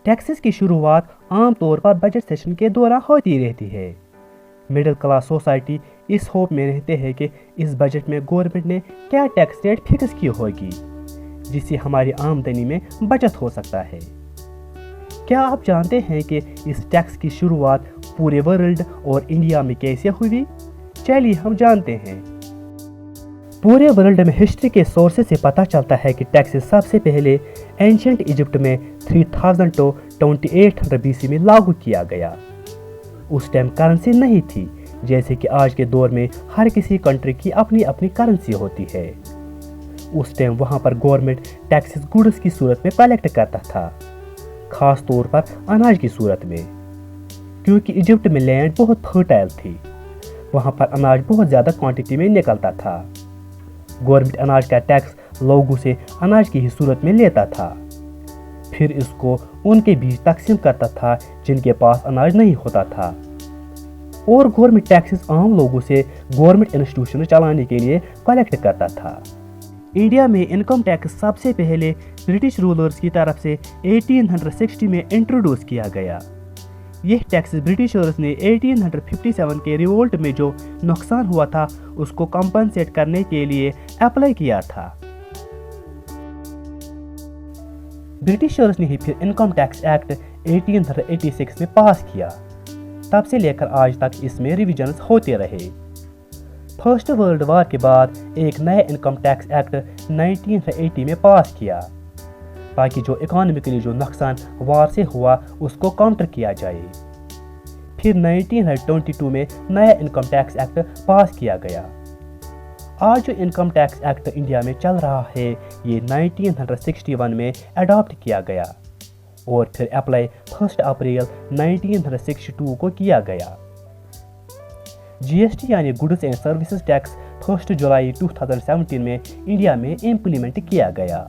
Taxes की शुरुआत आम तौर पर बजट सेशन के दौरान होती रहती है। मिडिल क्लास सोसाइटी इस होप में रहते हैं कि इस बजट में गवर्नमेंट ने क्या टैक्स रेट फिक्स की होगी जिससे हमारी आमदनी में बचत हो सकता है। क्या आप जानते हैं कि इस टैक्स की शुरुआत पूरे वर्ल्ड और इंडिया में कैसे हुई? चलिए हम जानते हैं। पूरे वर्ल्ड में हिस्ट्री के सोर्सेस से पता चलता है कि टैक्सेस सबसे पहले एंशिएंट इजिप्ट में 3000 to 2800 BC में लागू किया गया। उस टाइम करेंसी नहीं थी, जैसे कि आज के दौर में हर किसी कंट्री की अपनी अपनी करेंसी होती है। उस टाइम वहाँ पर गवर्नमेंट टैक्सेस गुड्स की सूरत में कलेक्ट करता था, खास तौर पर अनाज की सूरत में, क्योंकि इजिप्ट में लैंड बहुत फर्टाइल थी। वहाँ पर अनाज बहुत ज़्यादा क्वांटिटी में निकलता था। गवर्नमेंट अनाज का टैक्स लोगों से अनाज की ही सूरत में लेता था, फिर इसको उनके बीच तकसीम करता था जिनके पास अनाज नहीं होता था। और गवर्नमेंट टैक्सेस आम लोगों से गवर्नमेंट इंस्टीट्यूशन चलाने के लिए कलेक्ट करता था। इंडिया में इनकम टैक्स सबसे पहले ब्रिटिश रूलर्स की तरफ से 1860 में इंट्रोड्यूस किया गया। यह टैक्स ब्रिटिशर्स ने 1857 के रिवोल्ट में जो नुकसान हुआ था उसको कंपनसेट करने के लिए अप्लाई किया था। ब्रिटिशर्स ने ही फिर इनकम टैक्स एक्ट 1886 में पास किया। तब से लेकर आज तक इसमें रिविजन्स होते रहे। फर्स्ट वर्ल्ड वार के बाद एक नया इनकम टैक्स एक्ट 1980 में पास किया ताकि जो इकोनॉमिकली जो नुकसान वार से हुआ उसको काउंटर किया जाए। फिर 1922 में नया इनकम टैक्स एक्ट पास किया गया। आज जो इनकम टैक्स एक्ट इंडिया में चल रहा है ये 1961 में अडॉप्ट किया गया और फिर अप्लाई 1 अप्रैल 1962 को किया गया। जीएसटी यानी गुड्स एंड सर्विसेज टैक्स 1 जुलाई 2017 में इंडिया में इम्प्लीमेंट किया गया।